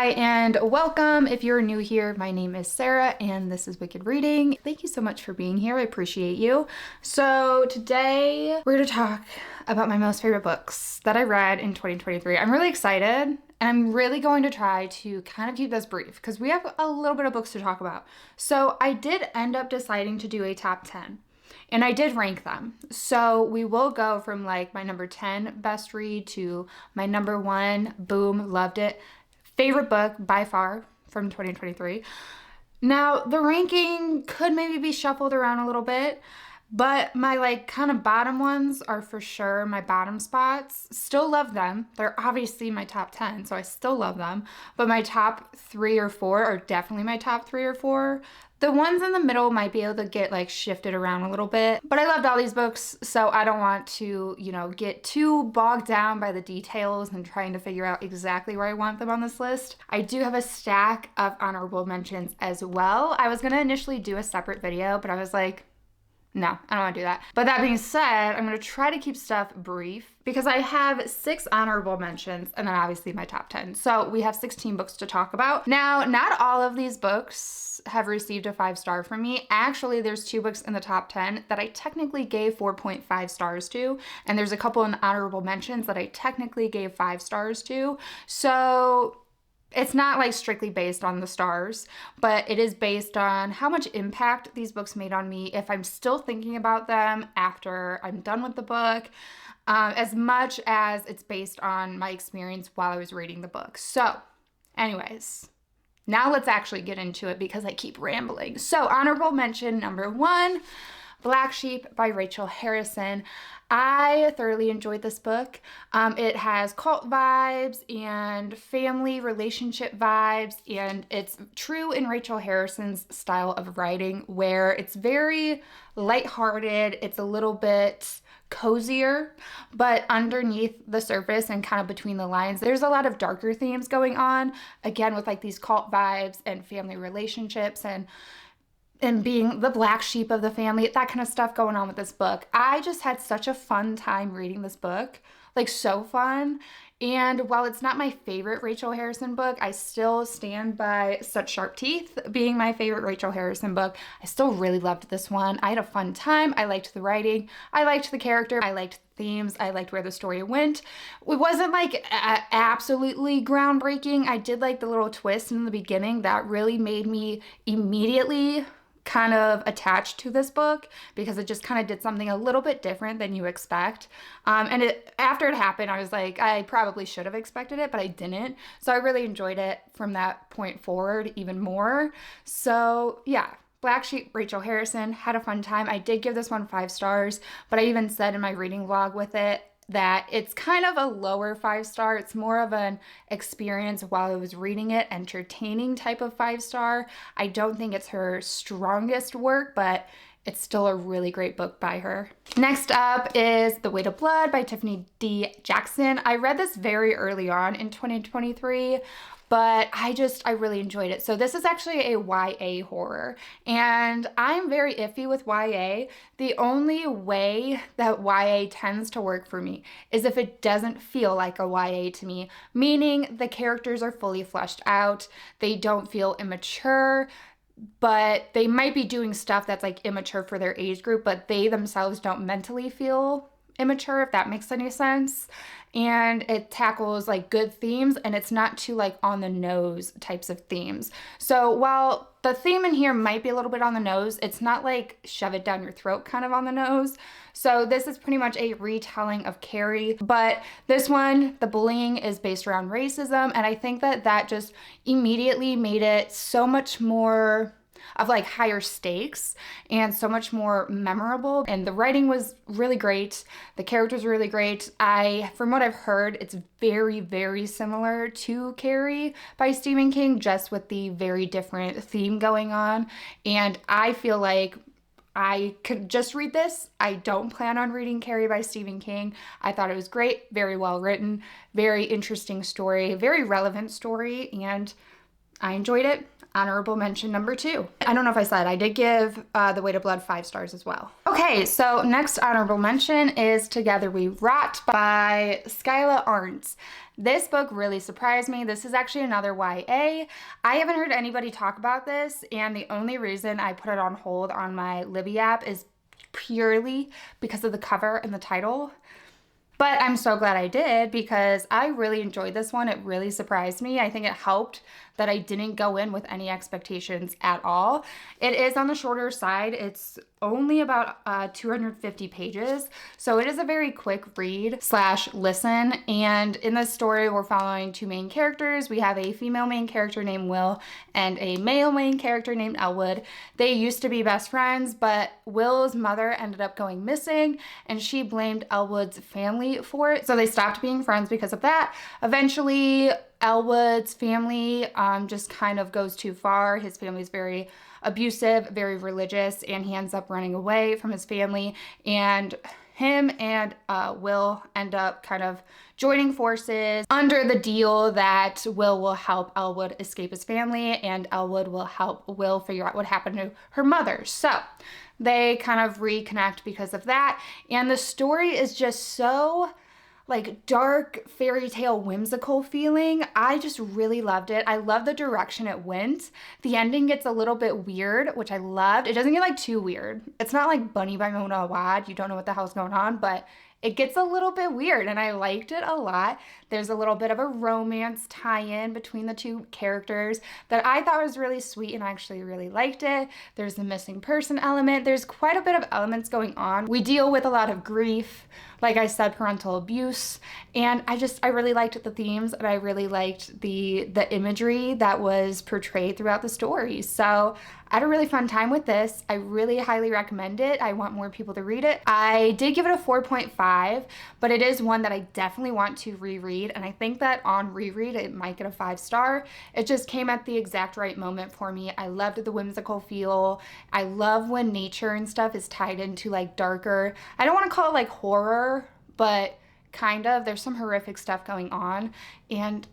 Hi and welcome. If you're new here, my name is Sarah and this is Wicked Reading. Thank you so much for being here. I appreciate you. So today we're going to talk about my most favorite books that I read in 2023. I'm really excited and I'm really going to try to kind of keep this brief because we have a little bit of books to talk about. So I did end up deciding to do a top 10. And I did rank them. So we will go from like my number 10 best read to my number 1, boom, loved it. Favorite book by far from 2023. Now the ranking could maybe be shuffled around a little bit, but my like kind of bottom ones are for sure my bottom spots. Still love them. They're obviously my top 10, so I still love them. But my top 3 or 4 are definitely my top 3 or 4. The ones in the middle might be able to get like shifted around a little bit, but I loved all these books, so I don't want to, get too bogged down by the details and trying to figure out exactly where I want them on this list. I do have a stack of honorable mentions as well. I was gonna initially do a separate video, but I was like, no, I don't want to do that. But that being said, I'm going to try to keep stuff brief because I have 6 honorable mentions and then obviously my top 10. So we have 16 books to talk about. Now, not all of these books have received a 5-star from me. Actually, there's 2 books in the top 10 that I technically gave 4.5 stars to. And there's a couple in honorable mentions that I technically gave 5 stars to. So it's not like strictly based on the stars, but it is based on how much impact these books made on me if I'm still thinking about them after I'm done with the book, as much as it's based on my experience while I was reading the book. So anyways, now let's actually get into it because I keep rambling. So honorable mention number 1, Black Sheep by Rachel Harrison. I thoroughly enjoyed this book. It has cult vibes and family relationship vibes, and it's true in Rachel Harrison's style of writing where it's very lighthearted, it's a little bit cozier, but underneath the surface and kind of between the lines, there's a lot of darker themes going on, again with like these cult vibes and family relationships and being the black sheep of the family, that kind of stuff going on with this book. I just had such a fun time reading this book, like so fun. And while it's not my favorite Rachel Harrison book, I still stand by Such Sharp Teeth being my favorite Rachel Harrison book. I still really loved this one. I had a fun time. I liked the writing. I liked the character. I liked the themes. I liked where the story went. It wasn't like absolutely groundbreaking. I did like the little twist in the beginning that really made me immediately kind of attached to this book because it just kind of did something a little bit different than you expect. After it happened, I was like, I probably should have expected it, but I didn't. So I really enjoyed it from that point forward even more. So yeah, Black Sheep, Rachel Harrison, had a fun time. I did give this one 5 stars, but I even said in my reading vlog with it that it's kind of a lower 5-star. It's more of an experience while I was reading it, entertaining type of 5-star. I don't think it's her strongest work, but it's still a really great book by her. Next up is The Weight of Blood by Tiffany D. Jackson. I read this very early on in 2023, but I really enjoyed it. So this is actually a YA horror, and I'm very iffy with YA. The only way that YA tends to work for me is if it doesn't feel like a YA to me, meaning the characters are fully fleshed out, they don't feel immature, but they might be doing stuff that's like immature for their age group, but they themselves don't mentally feel immature, if that makes any sense. And it tackles like good themes, and it's not too like on the nose types of themes. So while the theme in here might be a little bit on the nose, it's not like shove it down your throat kind of on the nose. So this is pretty much a retelling of Carrie, but this one, the bullying is based around racism, and I think that just immediately made it so much more of like higher stakes and so much more memorable. And the writing was really great. The characters were really great. From what I've heard, it's very, very similar to Carrie by Stephen King, just with the very different theme going on. And I feel like I could just read this. I don't plan on reading Carrie by Stephen King. I thought it was great, very well written, very interesting story, very relevant story, and I enjoyed it. Honorable mention number 2. I don't know if I said, I did give The Weight of Blood 5 stars as well. Okay, so next honorable mention is Together We Rot by Skyla Arntz. This book really surprised me. This is actually another YA. I haven't heard anybody talk about this, and the only reason I put it on hold on my Libby app is purely because of the cover and the title. But I'm so glad I did because I really enjoyed this one. It really surprised me. I think it helped that I didn't go in with any expectations at all. It is on the shorter side. It's only about 250 pages. So it is a very quick read / listen. And in this story, we're following 2 main characters. We have a female main character named Will and a male main character named Elwood. They used to be best friends, but Will's mother ended up going missing and she blamed Elwood's family for it. So they stopped being friends because of that. Eventually, Elwood's family just kind of goes too far. His family's very abusive, very religious, and he ends up running away from his family. And him and Will end up kind of joining forces under the deal that Will will help Elwood escape his family and Elwood will help Will figure out what happened to her mother. So they kind of reconnect because of that. And the story is just so like dark fairy tale whimsical feeling. I just really loved it. I love the direction it went. The ending gets a little bit weird, which I loved. It doesn't get like too weird. It's not like Bunny by Mona Awad. You don't know what the hell's going on, but it gets a little bit weird and I liked it a lot. There's a little bit of a romance tie-in between the 2 characters that I thought was really sweet and I actually really liked it. There's the missing person element. There's quite a bit of elements going on. We deal with a lot of grief, like I said, parental abuse, and I really liked the themes and I really liked the imagery that was portrayed throughout the story. So I had a really fun time with this. I really highly recommend it. I want more people to read it. I did give it a 4.5, but it is one that I definitely want to reread, and I think that on reread it might get a 5 star. It just came at the exact right moment for me. I loved the whimsical feel. I love when nature and stuff is tied into like darker, I don't want to call it like horror, but kind of. There's some horrific stuff going on, and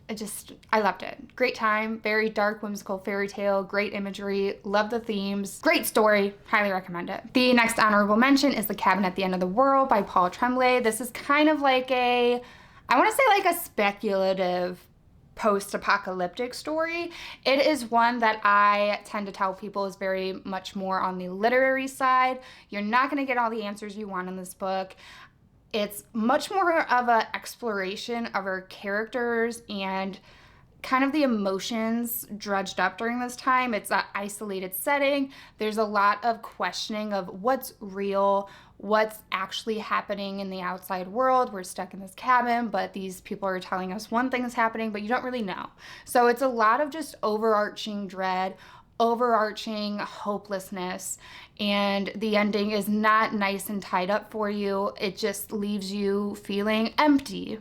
I loved it. Great time, very dark, whimsical fairy tale, great imagery, love the themes, great story, highly recommend it. The next honorable mention is The Cabin at the End of the World by Paul Tremblay. This is kind of like I want to say like a speculative post-apocalyptic story. It is one that I tend to tell people is very much more on the literary side. You're not going to get all the answers you want in this book. It's much more of an exploration of our characters and kind of the emotions dredged up during this time. It's an isolated setting. There's a lot of questioning of what's real, what's actually happening in the outside world. We're stuck in this cabin, but these people are telling us one thing is happening, but you don't really know. So it's a lot of just overarching dread, overarching hopelessness, and the ending is not nice and tied up for you. It just leaves you feeling empty.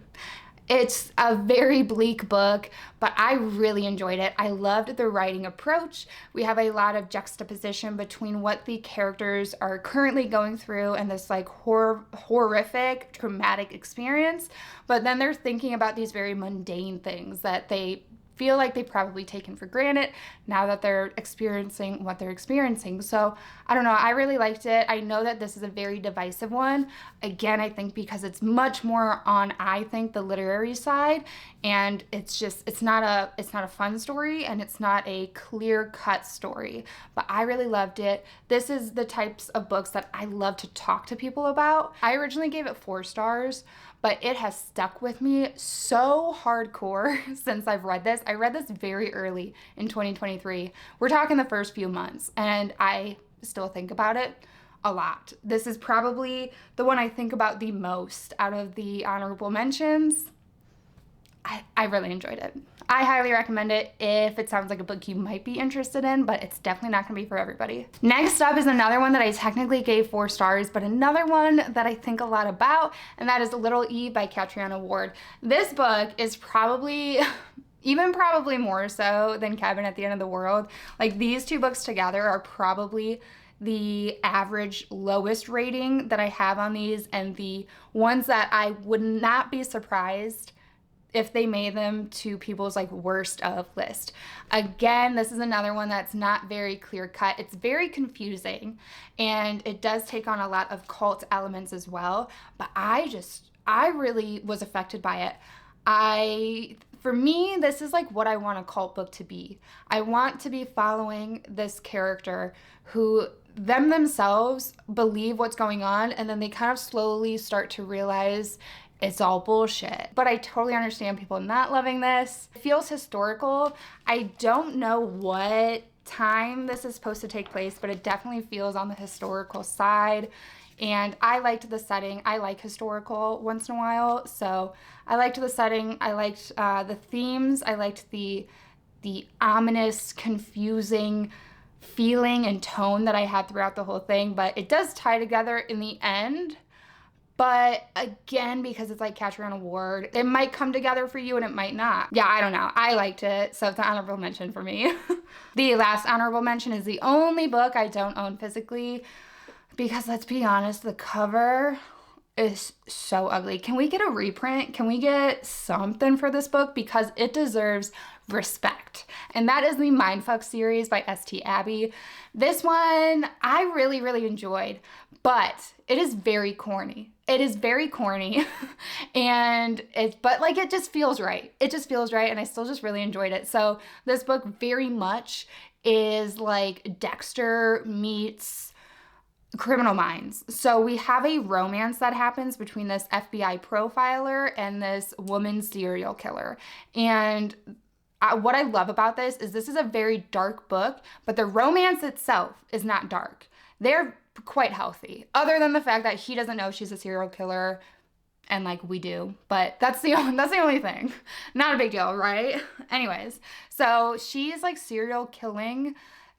It's a very bleak book, but I really enjoyed it. I loved the writing approach. We have a lot of juxtaposition between what the characters are currently going through and this like horrific, traumatic experience, but then they're thinking about these very mundane things that they feel like they've probably taken for granted now that they're experiencing what they're experiencing. So I don't know, I really liked it. I know that this is a very divisive one. Again, I think because it's much more on, I think, the literary side, and it's not a fun story and it's not a clear-cut story, but I really loved it. This is the types of books that I love to talk to people about. I originally gave it 4 stars, but it has stuck with me so hardcore since I've read this. I read this very early in 2023. We're talking the first few months, and I still think about it a lot. This is probably the one I think about the most out of the honorable mentions. I really enjoyed it. I highly recommend it if it sounds like a book you might be interested in, but it's definitely not going to be for everybody. Next up is another one that I technically gave 4 stars, but another one that I think a lot about, and that is Little Eve by Catriona Ward. This book is probably more so than Cabin at the End of the World. Like, these 2 books together are probably the average lowest rating that I have on these, and the ones that I would not be surprised if they made them to people's like worst of list. Again, this is another one that's not very clear cut. It's very confusing, and it does take on a lot of cult elements as well, but I really was affected by it. For me, this is like what I want a cult book to be. I want to be following this character who themselves believe what's going on, and then they kind of slowly start to realize it's all bullshit. But I totally understand people not loving this. It feels historical. I don't know what time this is supposed to take place, but it definitely feels on the historical side. And I liked the setting. I like historical once in a while, so I liked the setting. I liked the themes. I liked the ominous, confusing feeling and tone that I had throughout the whole thing, but it does tie together in the end. But again, because it's like Catcher in a Ward, it might come together for you and it might not. Yeah, I don't know. I liked it, so it's an honorable mention for me. The last honorable mention is the only book I don't own physically, because let's be honest, the cover is so ugly. Can we get a reprint? Can we get something for this book? Because it deserves respect. And that is the Mindfuck series by St. Abbey. This one I really, really enjoyed, but it is very corny. It is very corny but like it just feels right. It just feels right, and I still just really enjoyed it. So this book very much is like Dexter meets Criminal Minds. So we have a romance that happens between this FBI profiler and this woman serial killer. And what I love about this is a very dark book, but the romance itself is not dark. They're quite healthy, other than the fact that he doesn't know she's a serial killer, and like we do, but that's the only thing. Not a big deal, right? Anyways, so she's like serial killing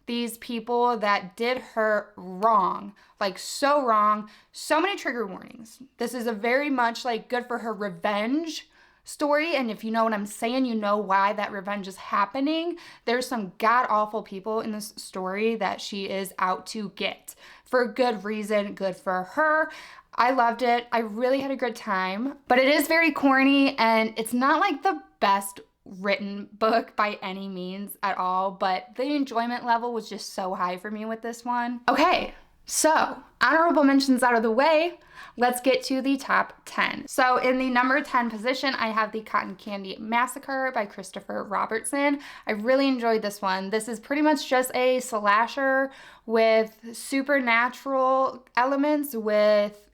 these people that did her wrong, like so wrong, so many trigger warnings. This is a very much like good for her revenge story, and if you know what I'm saying, you know why that revenge is happening. There's some god-awful people in this story that she is out to get for good reason. Good for her. I loved it. I really had a good time, but it is very corny, and it's not like the best written book by any means at all, but the enjoyment level was just so high for me with this one. Okay, so honorable mentions out of the way, let's get to the top 10. So in the number 10 position, I have the Cotton Candy Massacre by Christopher Robertson. I really enjoyed this one. This is pretty much just a slasher with supernatural elements with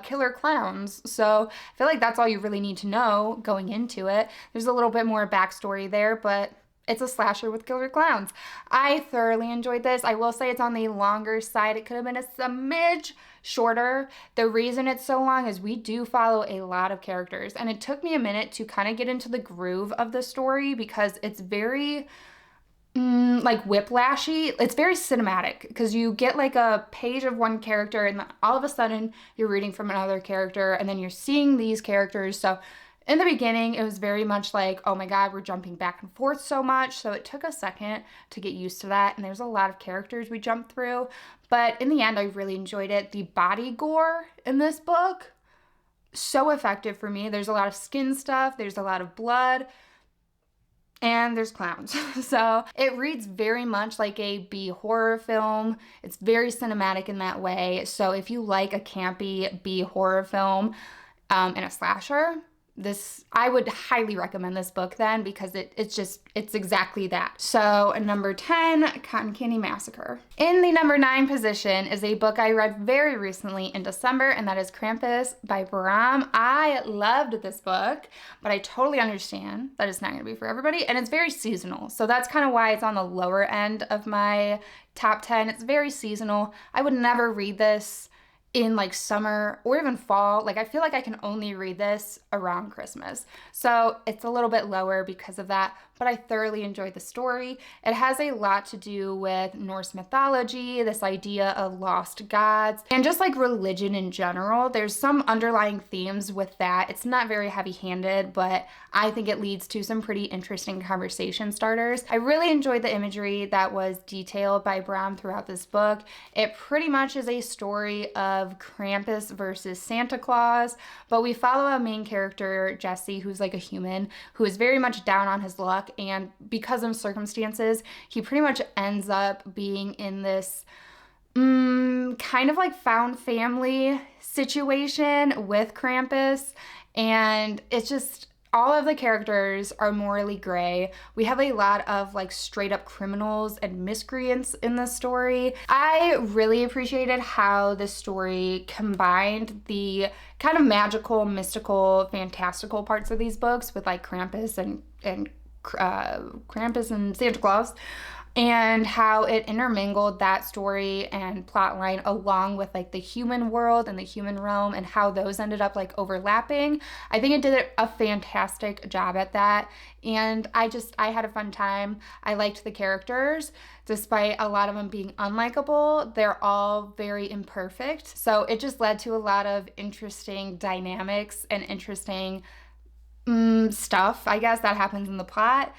killer clowns. So I feel like that's all you really need to know going into it. There's a little bit more backstory there, but it's a slasher with killer clowns. I thoroughly enjoyed this. I will say it's on the longer side. It could have been a smidge shorter. The reason it's so long is we do follow a lot of characters, and it took me a minute to kind of get into the groove of the story because it's very like whiplashy. It's very cinematic because you get like a page of one character and then all of a sudden you're reading from another character and then you're seeing these characters. So in the beginning, it was very much like, oh my God, we're jumping back and forth so much. So it took a second to get used to that. And there's a lot of characters we jumped through. But in the end, I really enjoyed it. The body gore in this book, so effective for me. There's a lot of skin stuff. There's a lot of blood. And there's clowns. So it reads very much like a B horror film. It's very cinematic in that way. So if you like a campy B horror film and a slasher, I would highly recommend this book then, because it's exactly that. So number 10, Cotton Candy Massacre. In the number 9 position is a book I read very recently in December, and that is Krampus by Bram. I loved this book, but I totally understand that it's not going to be for everybody, and it's very seasonal. So that's kind of why it's on the lower end of my top 10. It's very seasonal. I would never read this in like summer or even fall. Like I feel like I can only read this around Christmas. So it's a little bit lower because of that, but I thoroughly enjoyed the story. It has a lot to do with Norse mythology, this idea of lost gods, and just like religion in general. There's some underlying themes with that. It's not very heavy-handed, but I think it leads to some pretty interesting conversation starters. I really enjoyed the imagery that was detailed by Bram throughout this book. It pretty much is a story of Krampus versus Santa Claus, but we follow a main character, Jesse, who's like a human, who is very much down on his luck, and because of circumstances, he pretty much ends up being in this kind of like found family situation with Krampus, and it's just, all of the characters are morally gray. We have a lot of like straight up criminals and miscreants in this story. I really appreciated how this story combined the kind of magical, mystical, fantastical parts of these books with like Krampus and Santa Claus, and how it intermingled that story and plot line along with like the human world and the human realm, and how those ended up like overlapping. I think it did a fantastic job at that, and I had a fun time. I liked the characters. Despite a lot of them being unlikable, they're all very imperfect, so it just led to a lot of interesting dynamics and interesting stuff, I guess, that happens in the plot.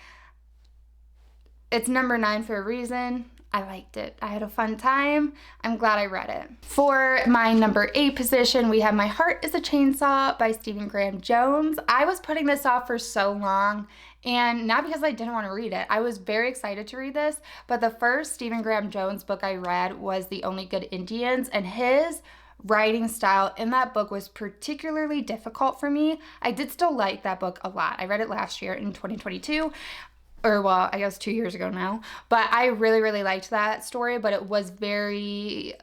It's number 9 for a reason. I liked it. I had a fun time. I'm glad I read it. For my number 8 position, we have My Heart is a Chainsaw by Stephen Graham Jones. I was putting this off for so long, and not because I didn't want to read it. I was very excited to read this, but the first Stephen Graham Jones book I read was The Only Good Indians, and his writing style in that book was particularly difficult for me. I did still like that book a lot. I read it last year in 2022. Or well, I guess 2 years ago now, but I really, really liked that story, but it was very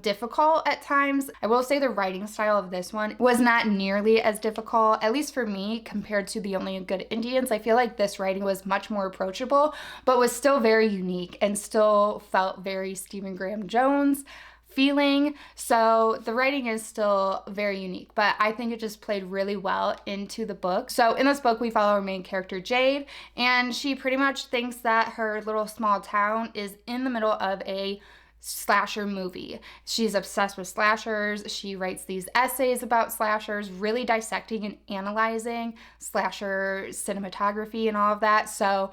difficult at times. I will say the writing style of this one was not nearly as difficult, at least for me, compared to The Only Good Indians. I feel like this writing was much more approachable, but was still very unique and still felt very Stephen Graham Jones feeling. So the writing is still very unique, but I think it just played really well into the book. So in this book, we follow our main character, Jade, and she pretty much thinks that her little small town is in the middle of a slasher movie. She's obsessed with slashers. She writes these essays about slashers, really dissecting and analyzing slasher cinematography and all of that. So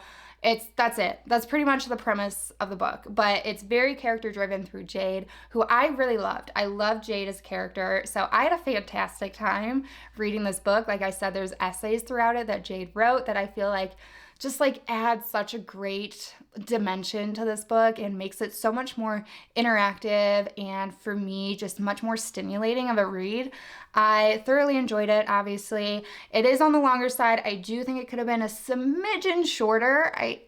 that's it. That's pretty much the premise of the book, but it's very character driven through Jade, who I really loved. I love Jade as a character, so I had a fantastic time reading this book. Like I said, there's essays throughout it that Jade wrote that I feel like just like adds such a great dimension to this book and makes it so much more interactive, and for me, just much more stimulating of a read. I thoroughly enjoyed it. Obviously, it is on the longer side. I do think it could have been a smidgen shorter. I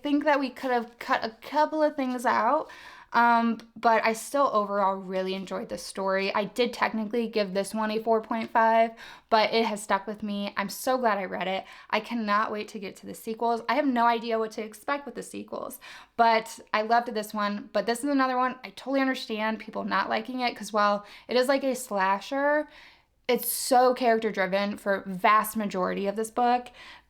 think that we could have cut a couple of things out. But I still overall really enjoyed the story. I did technically give this one a 4.5, but it has stuck with me. I'm so glad I read it. I cannot wait to get to the sequels. I have no idea what to expect with the sequels, but I loved this one. But this is another one, I totally understand people not liking it, because while it is like a slasher, it's so character driven for vast majority of this book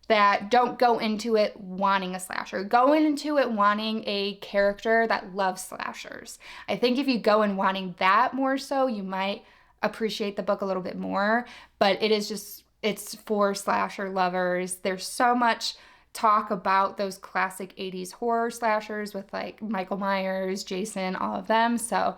that don't go into it wanting a slasher. Go into it wanting a character that loves slashers. I think if you go in wanting that more so, you might appreciate the book a little bit more, but it's for slasher lovers. There's so much talk about those classic 80s horror slashers with like Michael Myers, Jason, all of them. So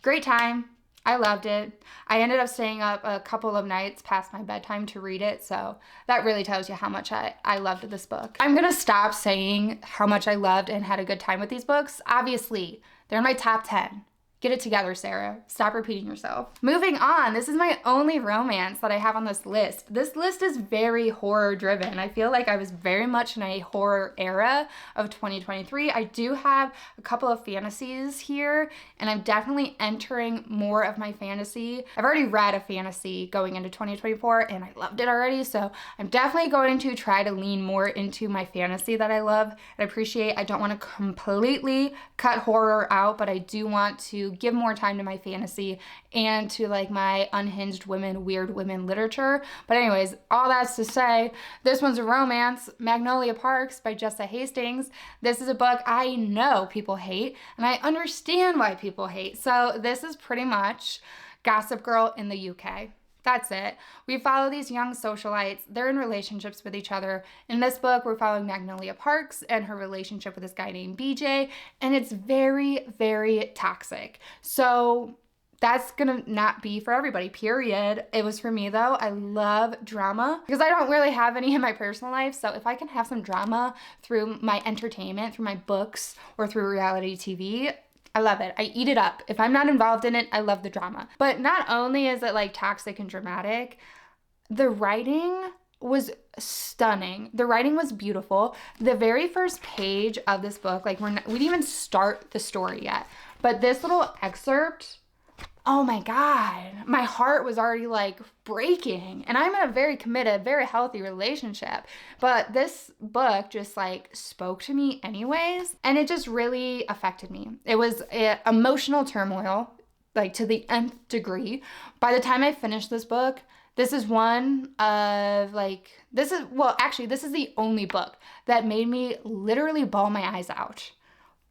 great time. I loved it. I ended up staying up a couple of nights past my bedtime to read it, so that really tells you how much I loved this book. I'm gonna stop saying how much I loved and had a good time with these books. Obviously, they're in my top 10. Get it together, Sarah. Stop repeating yourself. Moving on, this is my only romance that I have on this list. This list is very horror driven. I feel like I was very much in a horror era of 2023. I do have a couple of fantasies here, and I'm definitely entering more of my fantasy. I've already read a fantasy going into 2024, and I loved it already, so I'm definitely going to try to lean more into my fantasy that I love and appreciate. I don't want to completely cut horror out, but I do want to to give more time to my fantasy and to like my unhinged women, weird women literature. But anyways, all that's to say, this one's a romance, Magnolia Parks by Jessa Hastings. This is a book I know people hate, and I understand why people hate. So this is pretty much Gossip Girl in the UK. That's it. We follow these young socialites. They're in relationships with each other. In this book, we're following Magnolia Parks and her relationship with this guy named BJ, and it's very, very toxic. So that's gonna not be for everybody, period. It was for me though. I love drama because I don't really have any in my personal life. So if I can have some drama through my entertainment, through my books, or through reality TV, I love it. I eat it up. If I'm not involved in it, I love the drama. But not only is it like toxic and dramatic, the writing was stunning. The writing was beautiful. The very first page of this book, like we didn't even start the story yet, but this little excerpt, oh my God, my heart was already like breaking. And I'm in a very committed, very healthy relationship. But this book just like spoke to me anyways. And it just really affected me. It was emotional turmoil, like to the nth degree. By the time I finished this book, this is one of like, this is the only book that made me literally bawl my eyes out.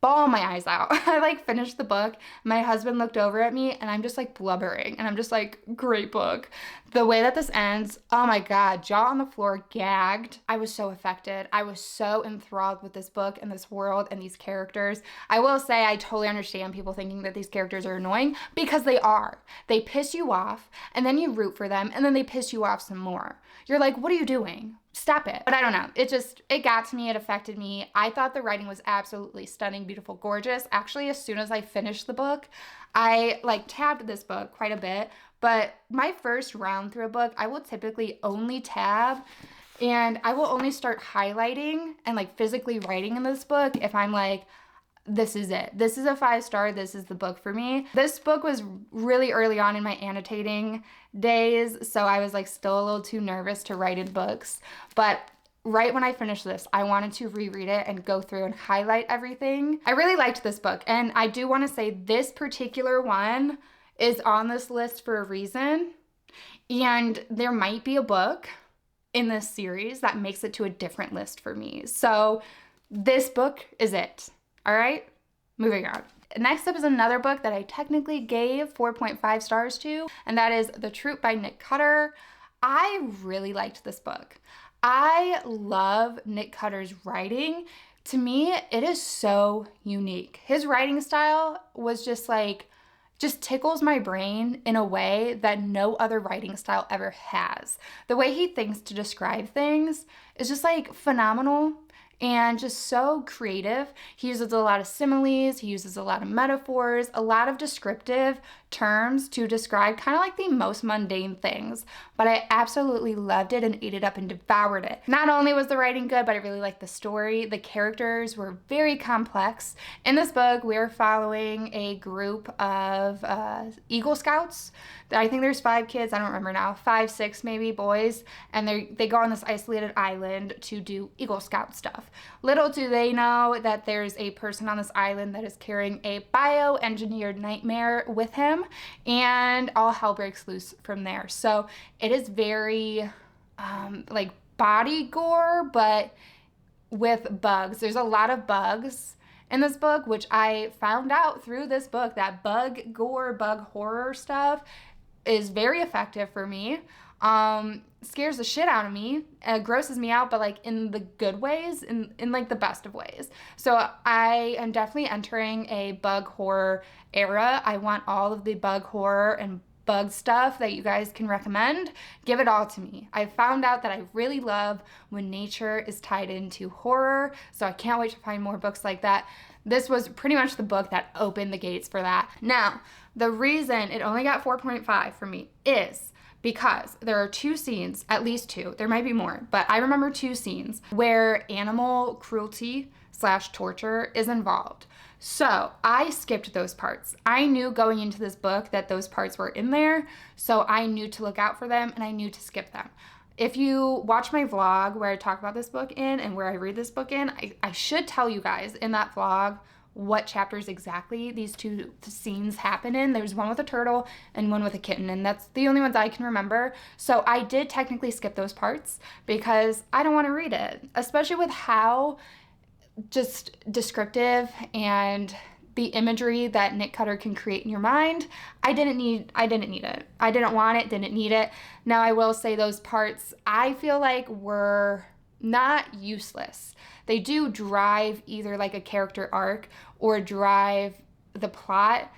I like finished the book. My husband looked over at me and I'm just like blubbering and I'm just like, great book. The way that this ends, oh my God, jaw on the floor, gagged. I was so affected. I was so enthralled with this book and this world and these characters. I will say I totally understand people thinking that these characters are annoying because they are. They piss you off and then you root for them and then they piss you off some more. You're like, what are you doing? Stop it. But I don't know. It got to me. It affected me. I thought the writing was absolutely stunning, beautiful, gorgeous. Actually, as soon as I finished the book, I like tabbed this book quite a bit. But my first round through a book, I will typically only tab and I will only start highlighting and like physically writing in this book if I'm like, this is it. This is a 5-star. This is the book for me. This book was really early on in my annotating days, so I was like still a little too nervous to write in books. But right when I finished this, I wanted to reread it and go through and highlight everything. I really liked this book, and I do want to say this particular one is on this list for a reason, and there might be a book in this series that makes it to a different list for me. So this book is it. All right, moving on. Next up is another book that I technically gave 4.5 stars to, and that is The Troop by Nick Cutter. I really liked this book. I love Nick Cutter's writing. To me, it is so unique. His writing style was just tickles my brain in a way that no other writing style ever has. The way he thinks to describe things is just like phenomenal. And just so creative. He uses a lot of similes, he uses a lot of metaphors, a lot of descriptive terms to describe kind of like the most mundane things. But I absolutely loved it and ate it up and devoured it. Not only was the writing good, but I really liked the story. The characters were very complex. In this book, we're following a group of Eagle Scouts. I think there's 5 kids, I don't remember now, 5, 6 maybe boys, and they go on this isolated island to do Eagle Scout stuff. Little do they know that there's a person on this island that is carrying a bioengineered nightmare with him, and all hell breaks loose from there. So it is very like body gore, but with bugs. There's a lot of bugs in this book, which I found out through this book that bug gore, bug horror stuff is very effective for me. Scares the shit out of me, grosses me out, but like in the good ways, in like the best of ways. So I am definitely entering a bug horror era. I want all of the bug horror and bug stuff that you guys can recommend. Give it all to me. I found out that I really love when nature is tied into horror, so I can't wait to find more books like that. This was pretty much the book that opened the gates for that. Now, the reason it only got 4.5 for me is because there are 2 scenes, at least 2, there might be more, but I remember 2 scenes where animal cruelty / torture is involved. So I skipped those parts. I knew going into this book that those parts were in there, so I knew to look out for them and I knew to skip them. If you watch my vlog where I talk about this book in and where I read this book in, I should tell you guys in that vlog what chapters exactly these two scenes happen in. There's one with a turtle and one with a kitten, and that's the only ones I can remember. So I did technically skip those parts because I don't want to read it, especially with how just descriptive and the imagery that Nick Cutter can create in your mind. I didn't need it. I didn't want it, didn't need it. Now I will say those parts I feel like were not useless. They do drive either like a character arc or drive the plot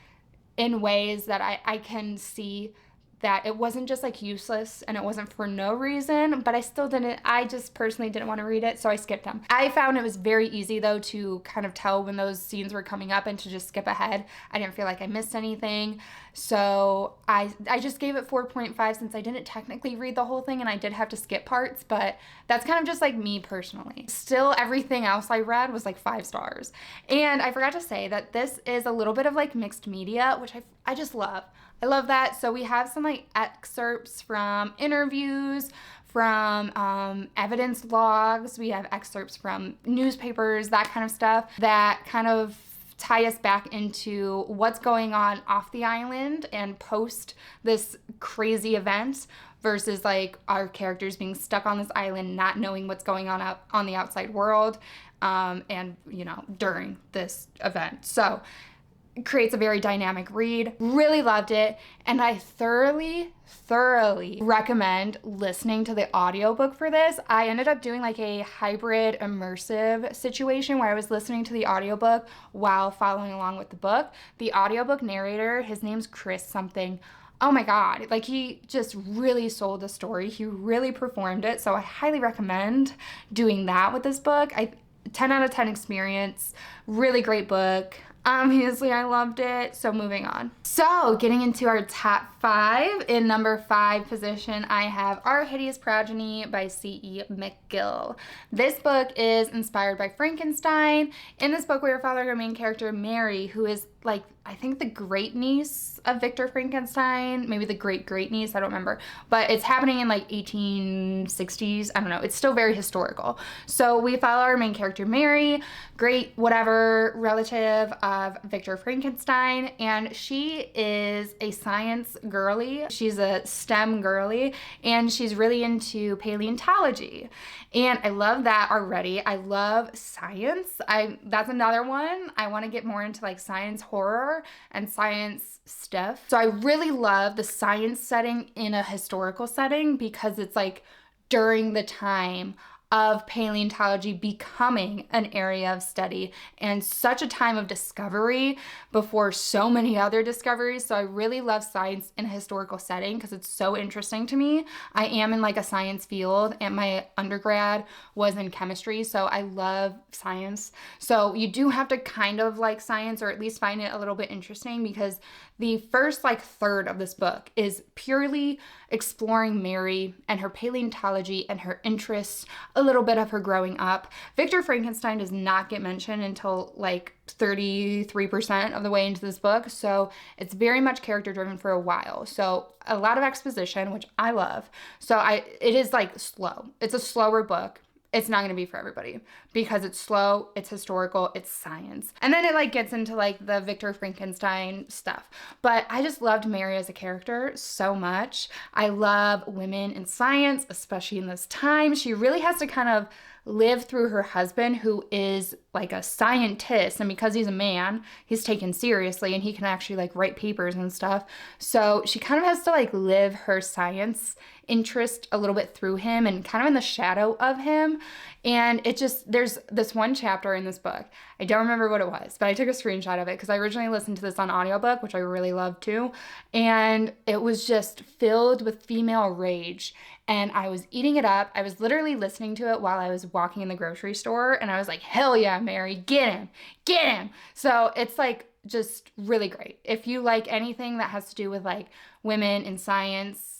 in ways that I can see that it wasn't just like useless and it wasn't for no reason, but I just personally didn't want to read it, so I skipped them. I found it was very easy though to kind of tell when those scenes were coming up and to just skip ahead. I didn't feel like I missed anything, so I just gave it 4.5 since I didn't technically read the whole thing and I did have to skip parts, but that's kind of just like me personally. Still, everything else I read was like 5 stars. And I forgot to say that this is a little bit of like mixed media, which I just love. I love that. So we have some like excerpts from interviews, from evidence logs. We have excerpts from newspapers, that kind of stuff that kind of tie us back into what's going on off the island and post this crazy event versus like our characters being stuck on this island, not knowing what's going on out on the outside world, and during this event. So creates a very dynamic read. Really loved it, and I thoroughly recommend listening to the audiobook for this. I ended up doing like a hybrid immersive situation where I was listening to the audiobook while following along with the book. The audiobook narrator, his name's Chris something. Oh my God, like he just really sold the story. He really performed it, so I highly recommend doing that with this book. 10 out of 10 experience, really great book. Obviously, I loved it. So moving on. So getting into our top 5. In number 5 position, I have Our Hideous Progeny by C.E. McGill. This book is inspired by Frankenstein. In this book, we are following our main character, Mary, who is like, I think the great niece of Victor Frankenstein, maybe the great niece, I don't remember, but it's happening in like 1860s. I don't know. It's still very historical. So we follow our main character, Mary, great whatever relative of Victor Frankenstein, and she is a science girly. She's a STEM girly, and she's really into paleontology. And I love that already. I love science. That's another one. I want to get more into like science horror and science stuff. So I really love the science setting in a historical setting because it's like during the time of paleontology becoming an area of study and such a time of discovery before so many other discoveries. So I really love science in a historical setting because it's so interesting to me. I am in like a science field and my undergrad was in chemistry, so I love science. So you do have to kind of like science or at least find it a little bit interesting because the first like third of this book is purely exploring Mary and her paleontology and her interests, a little bit of her growing up. Victor Frankenstein does not get mentioned until like 33% of the way into this book, so it's very much character driven for a while. So a lot of exposition, which I love. So it is like slow. It's a slower book. It's not going to be for everybody because it's slow, it's historical, it's science. And then it like gets into like the Victor Frankenstein stuff. But I just loved Mary as a character so much. I love women in science, especially in this time. She really has to kind of live through her husband, who is like a scientist, and because he's a man, he's taken seriously and he can actually like write papers and stuff. So she kind of has to like live her science interest a little bit through him and kind of in the shadow of him. And there's this one chapter in this book, I don't remember what it was, but I took a screenshot of it because I originally listened to this on audiobook, which I really love too, and it was just filled with female rage. And I was eating it up. I was literally listening to it while I was walking in the grocery store, and I was like, hell yeah, Mary, get him, get him. So it's like just really great. If you like anything that has to do with like women in science,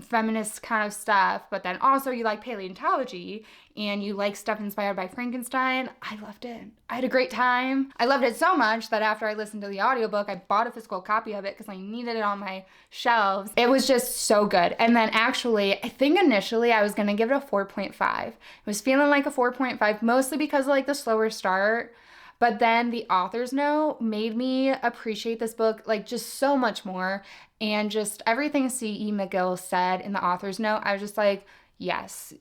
feminist kind of stuff, but then also you like paleontology and you like stuff inspired by Frankenstein, I loved it. I had a great time. I loved it so much that after I listened to the audiobook, I bought a physical copy of it because I needed it on my shelves. It was just so good. And then actually, I think initially I was going to give it a 4.5. I was feeling like a 4.5, mostly because of like the slower start. But then the author's note made me appreciate this book like just so much more. And just everything C.E. McGill said in the author's note, I was just like, yes,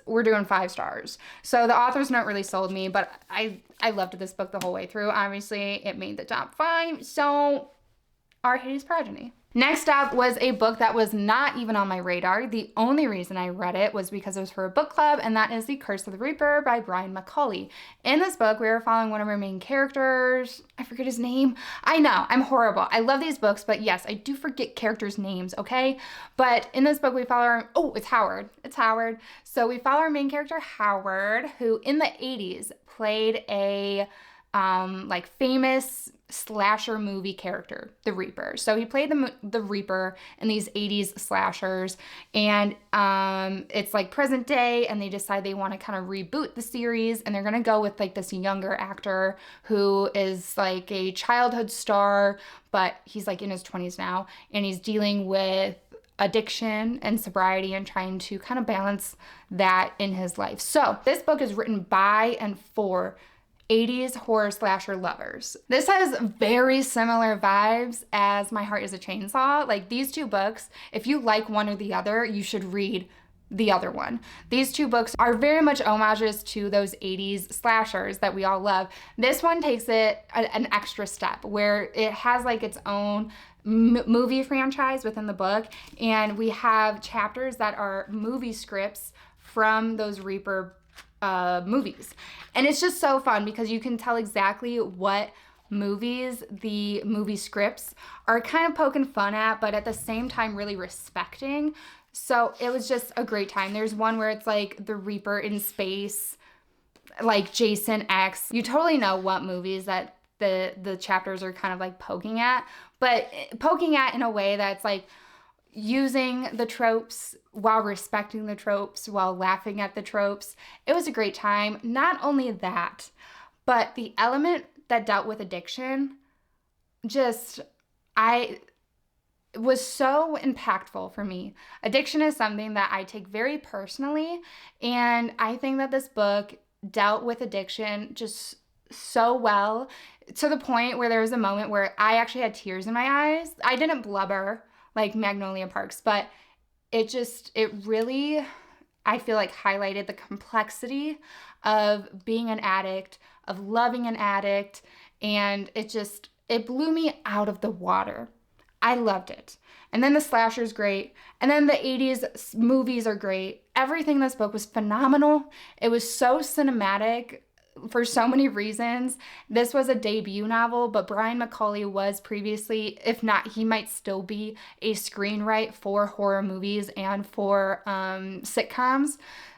we're doing 5 stars. So the author's note really sold me, but I loved this book the whole way through. Obviously, it made the top 5, so Our Hideous Progeny. Next up was a book that was not even on my radar. The only reason I read it was because it was for a book club, and that is The Curse of the Reaper by Brian McCauley. In this book, we were following one of our main characters. I forget his name. I know, I'm horrible. I love these books, but yes, I do forget characters' names, okay? But in this book, we follow it's Howard. It's Howard. So we follow our main character, Howard, who in the 80s played a like famous slasher movie character, the Reaper. So he played the Reaper in these 80s slashers, and it's like present day, and they decide they want to kind of reboot the series, and they're gonna go with like this younger actor who is like a childhood star, but he's like in his 20s now, and he's dealing with addiction and sobriety and trying to kind of balance that in his life. So this book is written by and for 80s horror slasher lovers. This has very similar vibes as My Heart is a Chainsaw. Like these two books, if you like one or the other, you should read the other one. These two books are very much homages to those 80s slashers that we all love. This one takes it an extra step where it has like its own movie franchise within the book, and we have chapters that are movie scripts from those Reaper movies. And it's just so fun because you can tell exactly what movies the movie scripts are kind of poking fun at, but at the same time really respecting. So it was just a great time. There's one where it's like the Reaper in space, like Jason X. You totally know what movies that the chapters are kind of like poking at, but poking at in a way that's like using the tropes while respecting the tropes, while laughing at the tropes. It was a great time. Not only that, but the element that dealt with addiction was so impactful for me. Addiction is something that I take very personally, and I think that this book dealt with addiction just so well, to the point where there was a moment where I actually had tears in my eyes. I didn't blubber like Magnolia Parks, but it really, I feel like, highlighted the complexity of being an addict, of loving an addict, and it blew me out of the water. I loved it. And then the slasher's great, and then the 80s movies are great. Everything in this book was phenomenal. It was so cinematic for so many reasons. This was a debut novel, but Brian McCauley was previously, if not, he might still be a screenwriter for horror movies and for sitcoms.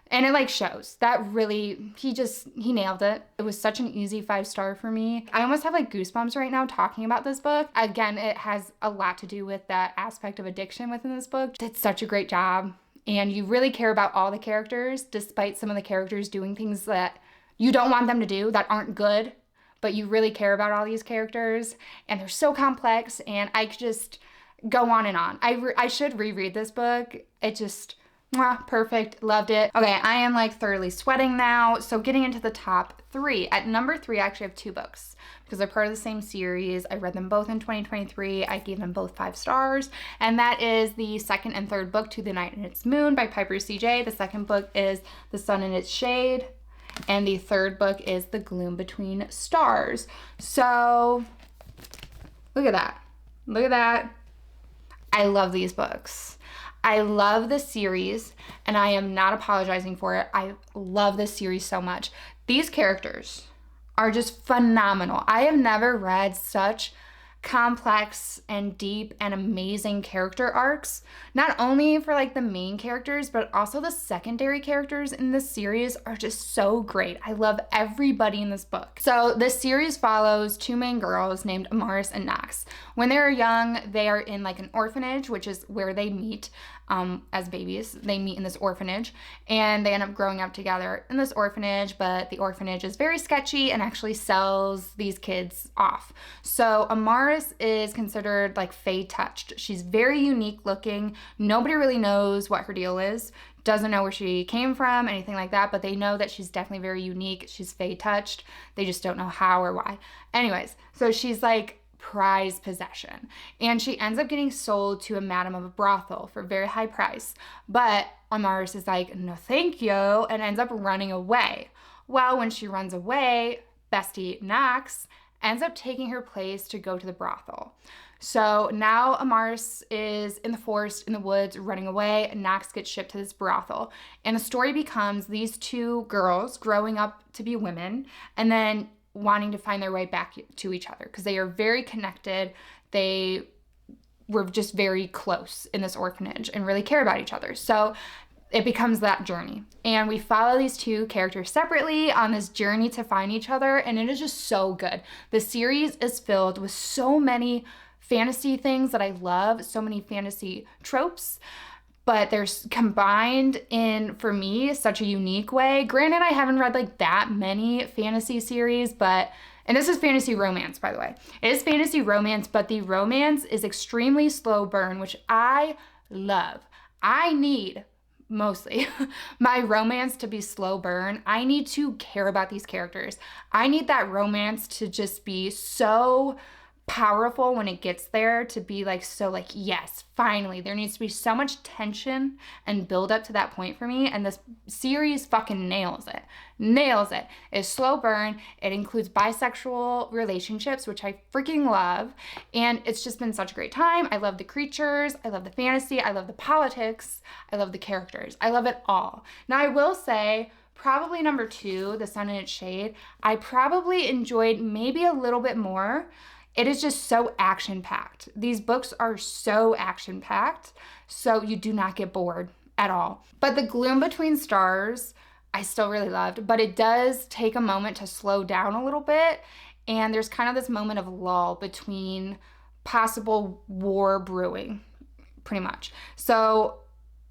And it like shows that really, he nailed it. It was such an easy 5-star for me. I almost have like goosebumps right now talking about this book. Again, it has a lot to do with that aspect of addiction within this book. Did such a great job. And you really care about all the characters, despite some of the characters doing things that you don't want them to do, that aren't good, but you really care about all these characters, and they're so complex, and I could just go on and on. I should reread this book. It just, perfect, loved it. Okay, I am like thoroughly sweating now, so getting into the top 3. At number 3, I actually have 2 books, because they're part of the same series. I read them both in 2023. I gave them both 5 stars, and that is the second and third book, To the Night and Its Moon by Piper C.J. The second book is The Sun and Its Shade, and the third book is The Gloom Between Stars. So, look at that. Look at that. I love these books. I love the series, and I am not apologizing for it. I love this series so much. These characters are just phenomenal. I have never read such complex and deep and amazing character arcs, not only for like the main characters, but also the secondary characters in this series are just so great. I love everybody in this book. So this series follows 2 main girls named Amaris and Knox. When they are young, they are in like an orphanage, which is where they meet as babies. They meet in this orphanage, and they end up growing up together in this orphanage, but the orphanage is very sketchy and actually sells these kids off. So Amaris is considered like fae touched. She's very unique looking. Nobody really knows what her deal is. doesn't know where she came from, anything like that, but they know that she's definitely very unique. She's fae touched. They just don't know how or why. Anyways, so she's like prized possession, and she ends up getting sold to a madam of a brothel for a very high price. But Amaris is like, no thank you, and ends up running away. Well, when she runs away, bestie Knox ends up taking her place to go to the brothel. So now Amaris is in the forest, in the woods, running away, and Knox gets shipped to this brothel. And the story becomes these two girls growing up to be women, and then wanting to find their way back to each other because they are very connected. They were just very close in this orphanage and really care about each other. So it becomes that journey. And we follow these two characters separately on this journey to find each other, and it is just so good. The series is filled with so many fantasy things that I love, so many fantasy tropes, but they're combined in, for me, such a unique way. Granted, I haven't read like that many fantasy series, and this is fantasy romance, by the way. It is fantasy romance, but the romance is extremely slow burn, which I love. I need, mostly, my romance to be slow burn. I need to care about these characters. I need that romance to just be so powerful when it gets there, to be like, so like, yes, finally. There needs to be so much tension and build up to that point for me, and this series fucking nails it. It's slow burn. It includes bisexual relationships, which I freaking love, and it's just been such a great time. I love the creatures, I love the fantasy, I love the politics, I love the characters, I love it all. Now I will say, probably number 2, The Sun in Its Shade, I probably enjoyed maybe a little bit more. It is just so action-packed. These books are so action-packed, so you do not get bored at all. But The Gloom Between Stars, I still really loved, but it does take a moment to slow down a little bit, and there's kind of this moment of lull between possible war brewing, pretty much. So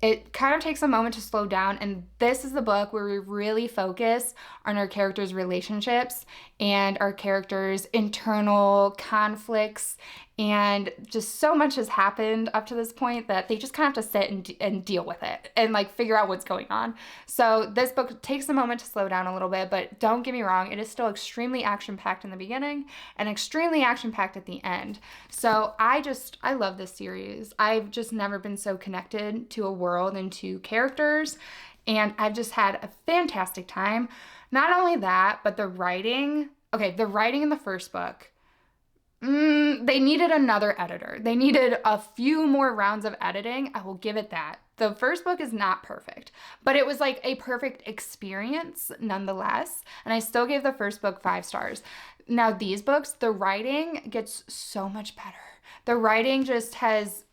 it kind of takes a moment to slow down, and this is the book where we really focus on our characters' relationships and our characters' internal conflicts, and just so much has happened up to this point that they just kind of have to sit and deal with it and like figure out what's going on. So this book takes a moment to slow down a little bit, but don't get me wrong, it is still extremely action-packed in the beginning and extremely action-packed at the end. So I love this series. I've just never been so connected to a world and to characters, and I've just had a fantastic time. Not only that, but the writing. Okay, the writing in the first book, they needed another editor. They needed a few more rounds of editing. I will give it that. The first book is not perfect, but it was like a perfect experience nonetheless. And I still gave the first book 5 stars. Now these books, the writing gets so much better. The writing just has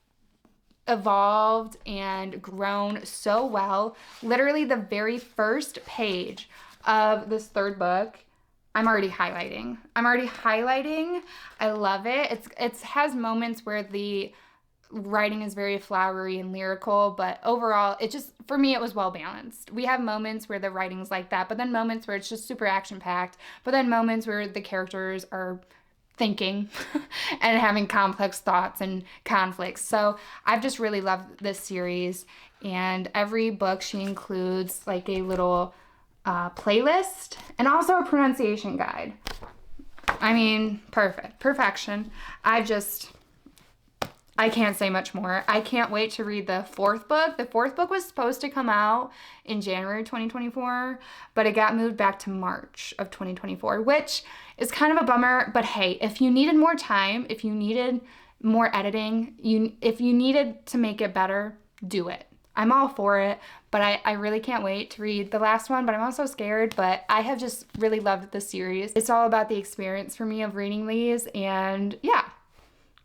evolved and grown so well. Literally the very first page of this third book, I'm already highlighting. I love it. It has moments where the writing is very flowery and lyrical, but overall, it just, for me, it was well balanced. We have moments where the writing's like that, but then moments where it's just super action-packed, but then moments where the characters are thinking and having complex thoughts and conflicts. So I've just really loved this series, and every book she includes like a little playlist and also a pronunciation guide. I mean, perfection. I can't say much more. I can't wait to read the 4th book. The 4th book was supposed to come out in January 2024, but it got moved back to March of 2024, which is kind of a bummer. But hey, if you needed more time, if you needed more editing, if you needed to make it better, do it. I'm all for it, but I really can't wait to read the last one, but I'm also scared, but I have just really loved this series. It's all about the experience for me of reading these, and yeah,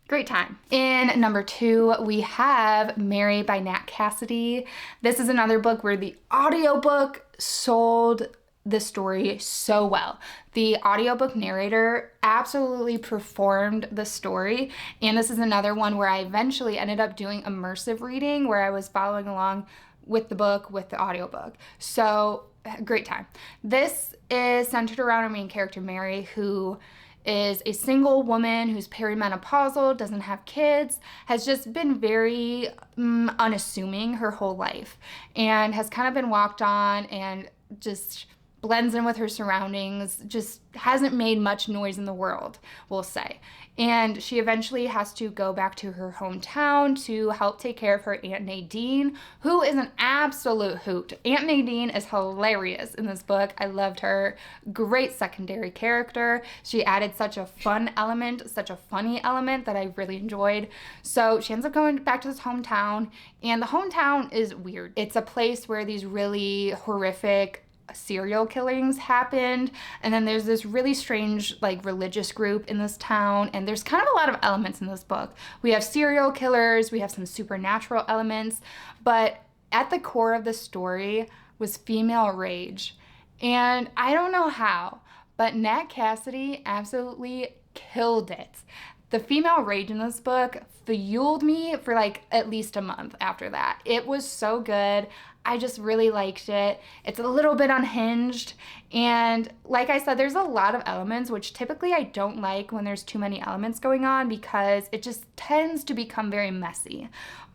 great time. In number 2, we have Mary by Nat Cassidy. This is another book where the audiobook sold the story so well. The audiobook narrator absolutely performed the story, and this is another one where I eventually ended up doing immersive reading where I was following along with the book with the audiobook. So great time. This is centered around our main character Mary, who is a single woman who's perimenopausal, doesn't have kids, has just been very unassuming her whole life, and has kind of been walked on and just blends in with her surroundings, just hasn't made much noise in the world, we'll say. And she eventually has to go back to her hometown to help take care of her Aunt Nadine, who is an absolute hoot. Aunt Nadine is hilarious in this book. I loved her. Great secondary character. She added such a fun element, such a funny element that I really enjoyed. So she ends up going back to this hometown, and the hometown is weird. It's a place where these really horrific serial killings happened, and then there's this really strange like religious group in this town, and there's kind of a lot of elements in this book. We have serial killers, we have some supernatural elements, but at the core of the story was female rage. And I don't know how, but Nat Cassidy absolutely killed it. The female rage in this book fueled me for like at least a month after that. It was so good. I just really liked it. It's a little bit unhinged, and like I said, there's a lot of elements, which typically I don't like when there's too many elements going on because it just tends to become very messy.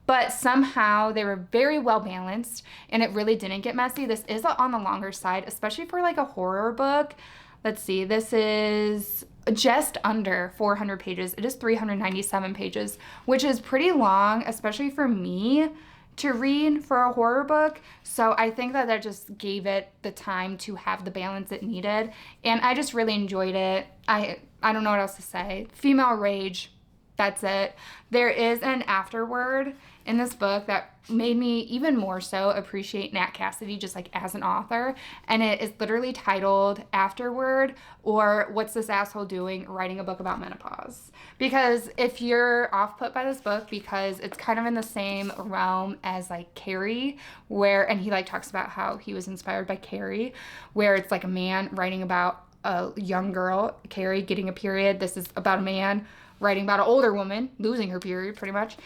But somehow they were very well balanced, and it really didn't get messy. This is on the longer side, especially for like a horror book. Let's see, this is just under 400 pages. It is 397 pages, which is pretty long, especially for me to read for a horror book. So I think that that just gave it the time to have the balance it needed, and I just really enjoyed it. I don't know what else to say. Female rage, that's it. There is an afterword in this book that made me even more so appreciate Nat Cassidy just like as an author, and it is literally titled Afterword, or What's This Asshole Doing Writing a Book About Menopause. Because if you're off put by this book because it's kind of in the same realm as like Carrie, and he like talks about how he was inspired by Carrie, where it's like a man writing about a young girl, Carrie, getting a period. This is about a man writing about an older woman losing her period, pretty much.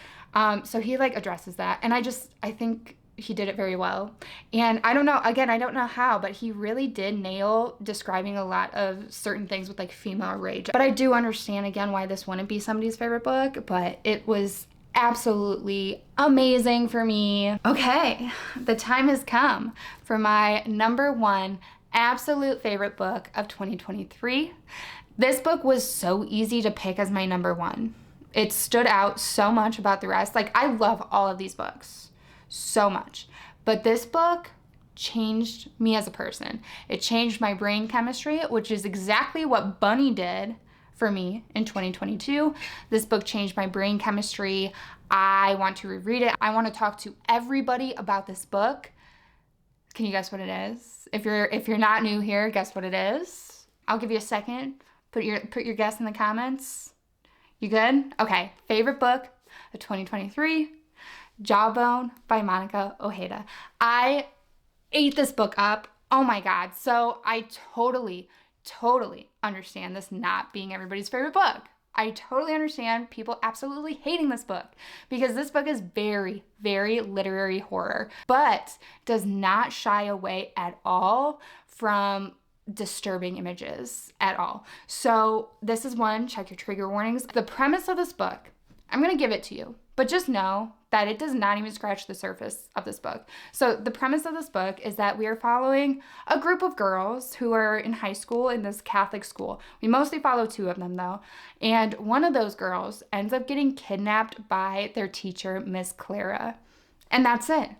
So he like addresses that, and I think he did it very well. And I don't know, again, I don't know how, but he really did nail describing a lot of certain things with like female rage. But I do understand again why this wouldn't be somebody's favorite book, but it was absolutely amazing for me. Okay, the time has come for my number one absolute favorite book of 2023. This book was so easy to pick as my number one. It stood out so much about the rest. Like, I love all of these books so much, but this book changed me as a person. It changed my brain chemistry, which is exactly what Bunny did for me in 2022. This book changed my brain chemistry. I want to reread it. I want to talk to everybody about this book. Can you guess what it is? If you're not new here, guess what it is. I'll give you a second. Put your guess in the comments. You good? Okay. Favorite book of 2023, Jawbone by Monica Ojeda. I ate this book up. Oh my God. So I totally understand this not being everybody's favorite book. I totally understand people absolutely hating this book because this book is very, very literary horror, but does not shy away at all from disturbing images at all. So this is one, check your trigger warnings. The premise of this book, I'm going to give it to you, but just know that it does not even scratch the surface of this book. So the premise of this book is that we are following a group of girls who are in high school in this Catholic school. We mostly follow two of them though. And one of those girls ends up getting kidnapped by their teacher, Miss Clara. And that's it.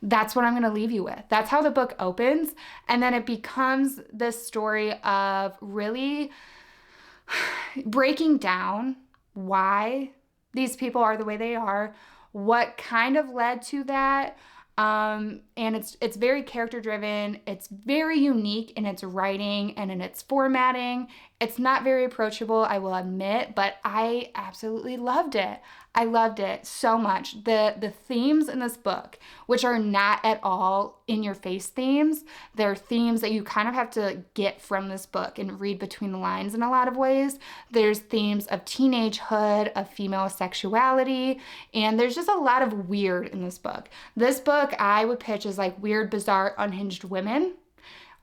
That's what I'm going to leave you with. That's how the book opens. And then it becomes this story of really breaking down why these people are the way they are, what kind of led to that. And it's very character driven. It's very unique in its writing and in its formatting. It's not very approachable, I will admit, but I absolutely loved it. I loved it so much. The themes in this book, which are not at all in your face themes, they're themes that you kind of have to get from this book and read between the lines in a lot of ways. There's themes of teenagehood, of female sexuality, and there's just a lot of weird in this book. This book I would pitch as like weird, bizarre, unhinged women,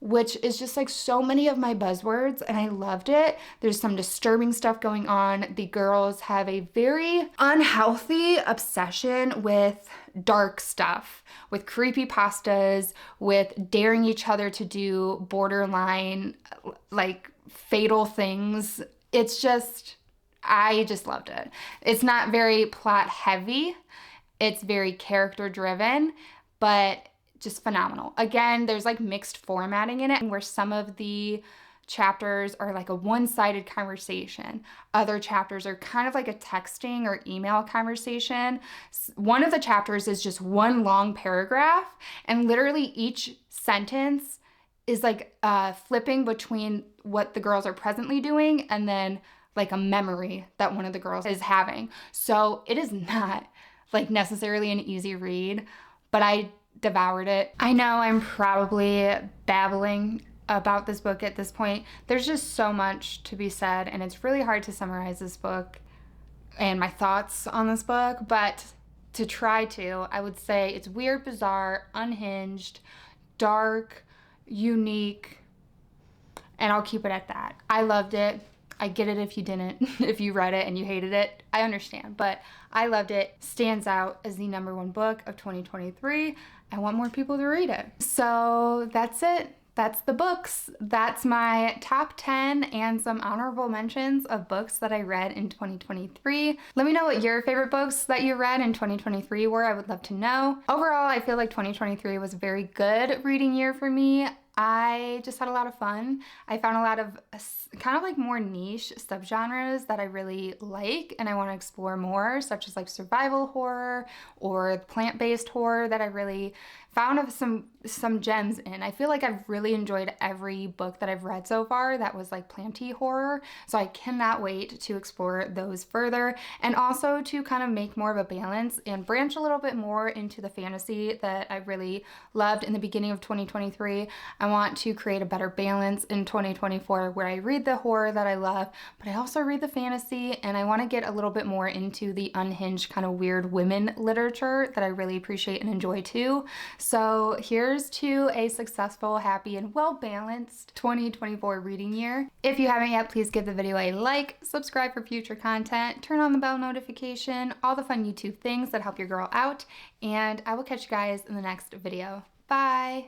which is just like so many of my buzzwords, and I loved it. There's some disturbing stuff going on. The girls have a very unhealthy obsession with dark stuff, with creepy pastas, with daring each other to do borderline, like, fatal things. It's just, I just loved it. It's not very plot heavy. It's very character driven, but just phenomenal. Again, there's like mixed formatting in it where some of the chapters are like a one-sided conversation. Other chapters are kind of like a texting or email conversation. One of the chapters is just one long paragraph, and literally each sentence is like flipping between what the girls are presently doing and then like a memory that one of the girls is having. So it is not like necessarily an easy read, but I devoured it. I know I'm probably babbling about this book at this point. There's just so much to be said, and it's really hard to summarize this book and my thoughts on this book, but to try to, I would say it's weird, bizarre, unhinged, dark, unique, and I'll keep it at that. I loved it. I get it if you didn't, if you read it and you hated it, I understand, but I loved it. Stands out as the #1 book of 2023. I want more people to read it. So that's it. That's the books. That's my top 10 and some honorable mentions of books that I read in 2023. Let me know what your favorite books that you read in 2023 were. I would love to know. Overall, I feel like 2023 was a very good reading year for me. I just had a lot of fun. I found a lot of kind of like more niche subgenres that I really like and I want to explore more, such as like survival horror or plant-based horror that I really found of some gems in. I feel like I've really enjoyed every book that I've read so far that was like planty horror, so I cannot wait to explore those further and also to kind of make more of a balance and branch a little bit more into the fantasy that I really loved in the beginning of 2023. I want to create a better balance in 2024 where I read the horror that I love, but I also read the fantasy, and I want to get a little bit more into the unhinged kind of weird women literature that I really appreciate and enjoy too. So here's to a successful, happy, and well-balanced 2024 reading year. If you haven't yet, please give the video a like, subscribe for future content, turn on the bell notification, all the fun YouTube things that help your girl out, and I will catch you guys in the next video. Bye!